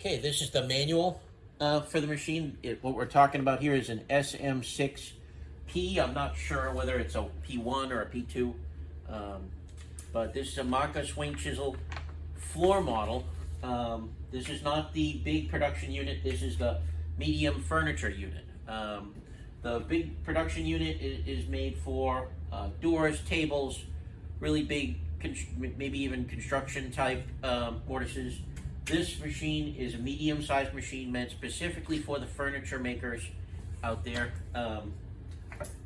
Okay, this is the manual for the machine. What we're talking about here is an SM6P. I'm not sure whether it's a P1 or a P2, but this is a Maka swing chisel floor model. This is not the big production unit. This is the medium furniture unit. The big production unit is made for doors, tables, really big, maybe even construction type mortises. This machine is a medium-sized machine meant specifically for the furniture makers out there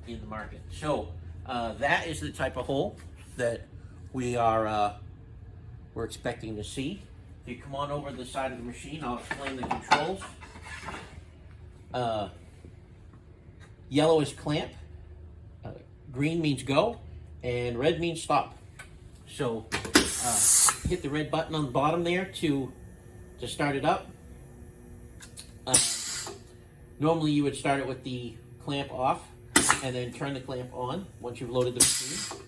in the market. So that is the type of hole that we're expecting to see. If you come on over to the side of the machine, I'll explain the controls. Yellow is clamp, green means go, and red means stop. So hit the red button on the bottom there to start it up. Normally you would start it with the clamp off and then turn the clamp on once you've loaded the machine.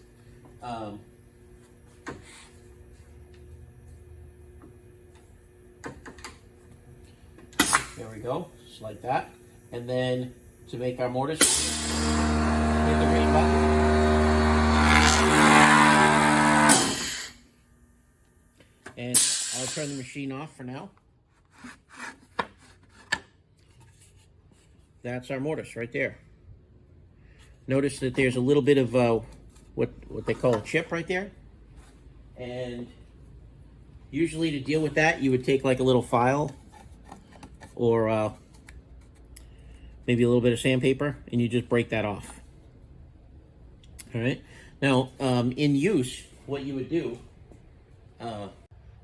There we go, just like that. And then to make our mortise, hit the green button. And I'll turn the machine off for now. That's our mortise right there. Notice that there's a little bit of what they call a chip right there. And usually to deal with that, you would take like a little file or maybe a little bit of sandpaper, and you just break that off. All right. Now, in use, what you would do,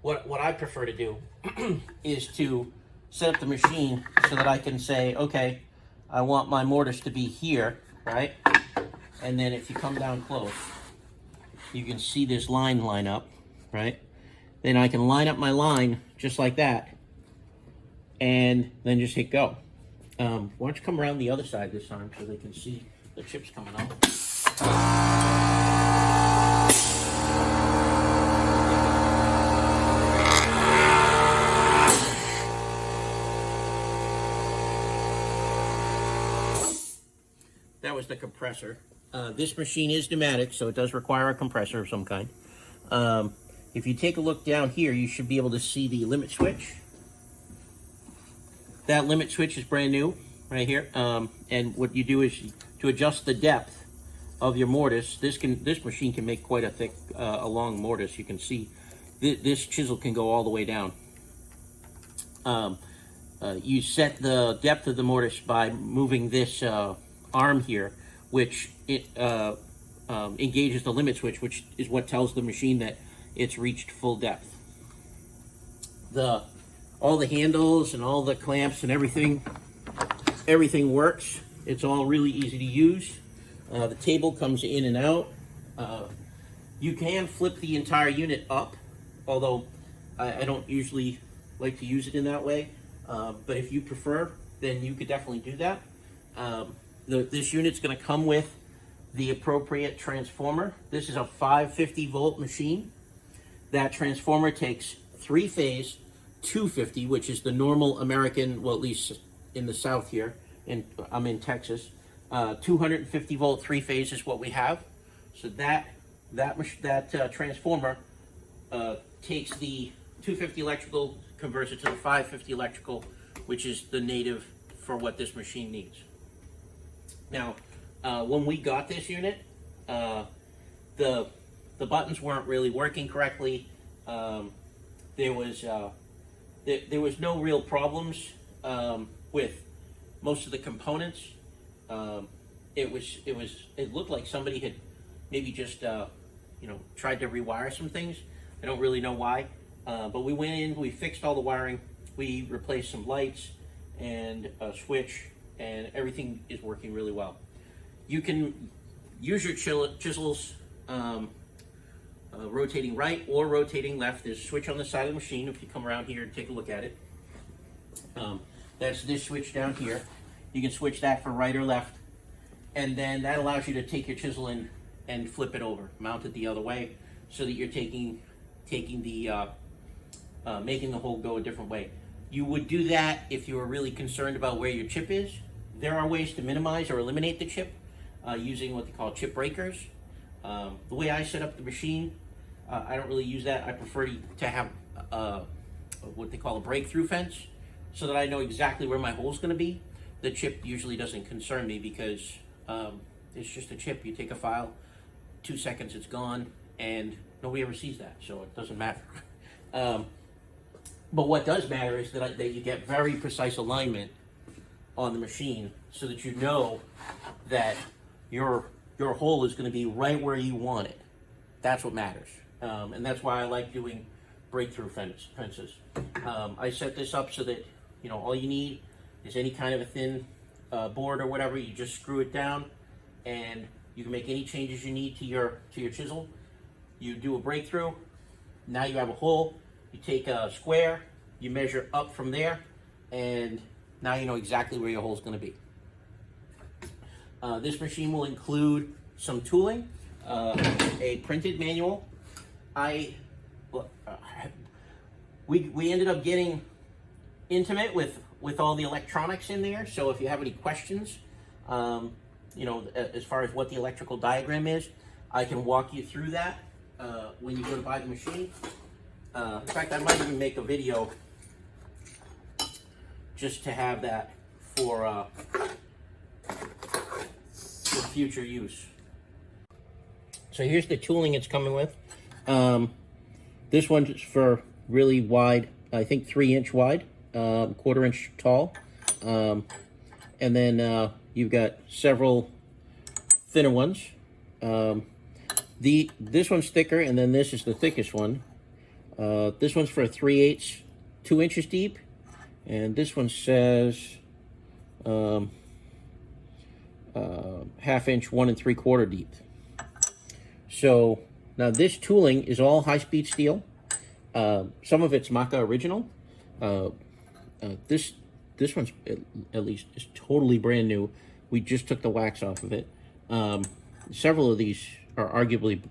what I prefer to do is to set up the machine so that I can say, okay, I want my mortise to be here, right? And then if you come down close, you can see this line up, right? Then I can line up my line just like that, and then just hit go. Why don't you come around the other side this time so they can see the chips coming out. That was the compressor. This machine is pneumatic, so it does require a compressor of some kind. If you take a look down here, you should be able to see the limit switch. That limit switch is brand new right here. And what you do is to adjust the depth of your mortise. This machine can make quite a thick, a long mortise. You can see this chisel can go all the way down. You set the depth of the mortise by moving this arm here, which it engages the limit switch, which is what tells the machine that it's reached full depth. All the handles and all the clamps and everything works. It's all really easy to use. The table comes in and out. You can flip the entire unit up, although I don't usually like to use it in that way. But if you prefer, then you could definitely do that. This unit's going to come with the appropriate transformer. This is a 550 volt machine. That transformer takes 3-phase 250, which is the normal American, well, at least in the South here, and I'm in Texas. 250 volt 3-phase is what we have. So that transformer takes the 250 electrical, converts it to the 550 electrical, which is the native for what this machine needs. Now, when we got this unit, the buttons weren't really working correctly. There was no real problems with most of the components. It looked like somebody had maybe just tried to rewire some things. I don't really know why, but we went in, we fixed all the wiring, we replaced some lights and a switch, and everything is working really well. You can use your chisels rotating right or rotating left. There's a switch on the side of the machine. If you come around here and take a look at it, that's this switch down here. You can switch that for right or left, and then that allows you to take your chisel in and flip it over, mount it the other way, so that you're taking the making the hole go a different way. You would do that if you were really concerned about where your chip is. There are ways to minimize or eliminate the chip using what they call chip breakers. The way I set up the machine, I don't really use that. I prefer to have what they call a breakthrough fence so that I know exactly where my hole is going to be. The chip usually doesn't concern me because it's just a chip. You take a file, 2 seconds it's gone, and nobody ever sees that, so it doesn't matter. But what does matter is that you get very precise alignment on the machine so that you know that your hole is going to be right where you want it. That's what matters. And that's why I like doing breakthrough fences. I set this up so that, all you need is any kind of a thin board or whatever. You just screw it down and you can make any changes you need to your chisel. You do a breakthrough. Now you have a hole. You take a square, you measure up from there, and now you know exactly where your hole is going to be. This machine will include some tooling, a printed manual. We ended up getting intimate with all the electronics in there, so if you have any questions, as far as what the electrical diagram is, I can walk you through that when you go to buy the machine. In fact, I might even make a video just to have that for future use. So here's the tooling it's coming with. This one's for really wide, I think 3-inch wide, 1/4 inch tall. And then you've got several thinner ones. This one's thicker, and then this is the thickest one. This one's for a 3/8, 2 inches deep, and this one says 1/2 inch, 1 3/4 deep. So now this tooling is all high-speed steel. Some of it's Maka original. This one's at least is totally brand new. We just took the wax off of it. Several of these are arguably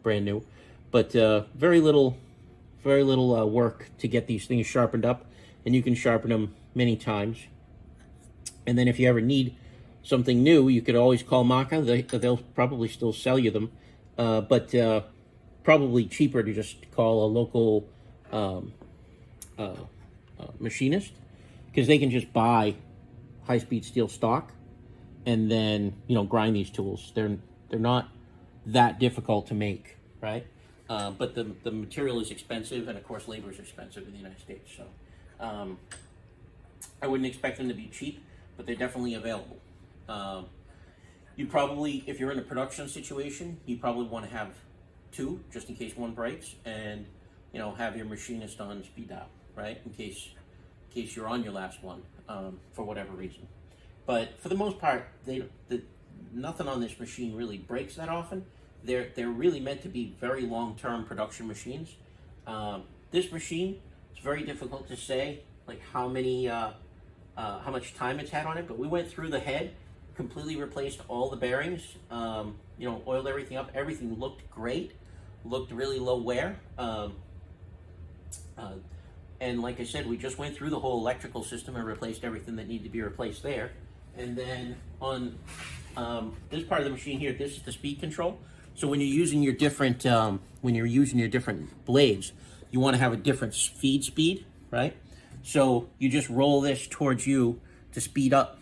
brand new, but very little work to get these things sharpened up, and you can sharpen them many times. And then if you ever need something new, you could always call Maka. They'll probably still sell you them, but probably cheaper to just call a local machinist, because they can just buy high-speed steel stock and then grind these tools. They're not that difficult to make, right? But the material is expensive, and of course labor is expensive in the United States. So I wouldn't expect them to be cheap, but they're definitely available. You probably, if you're in a production situation, you probably want to have 2 just in case one breaks, and have your machinist on speed dial, right? In case you're on your last one for whatever reason. But for the most part, nothing on this machine really breaks that often. They're really meant to be very long-term production machines. This machine, it's very difficult to say like how much time it's had on it, but we went through the head, completely replaced all the bearings, oiled everything up. Everything looked great, looked really low wear. And like I said, we just went through the whole electrical system and replaced everything that needed to be replaced there. And then on this part of the machine here, this is the speed control. So when you're using your different blades, you want to have a different feed speed, right? So you just roll this towards you to speed up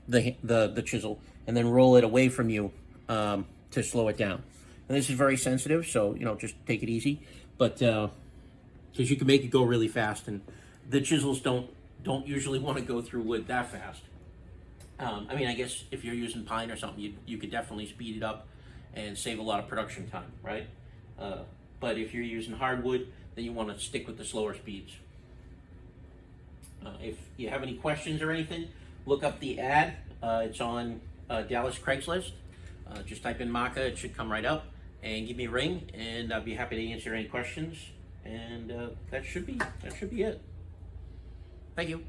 the chisel, and then roll it away from you to slow it down. And this is very sensitive, so just take it easy. But because you can make it go really fast, and the chisels don't usually want to go through wood that fast. I guess if you're using pine or something, you could definitely speed it up and save a lot of production time, right? But if you're using hardwood, then you want to stick with the slower speeds. If you have any questions or anything, look up the ad. It's on Dallas Craigslist. Just type in Maka, it should come right up, and give me a ring, and I'll be happy to answer any questions. And that should be it. Thank you.